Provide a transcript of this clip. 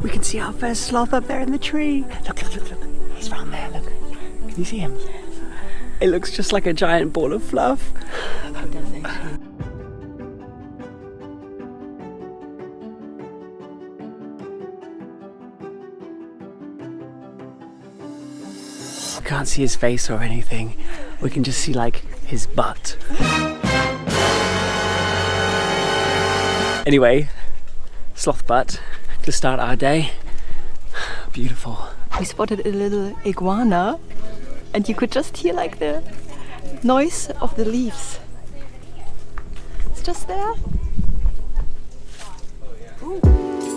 We can see our first sloth up there in the tree. Look, look, look, look. He's round there, look. Can you see him? It looks just like a giant ball of fluff. It does actually. We can't see his face or anything. We can just see like his butt. Anyway, sloth butt to start our day. Beautiful. We spotted a little iguana and you could just hear like the noise of the leaves. It's just there. Ooh.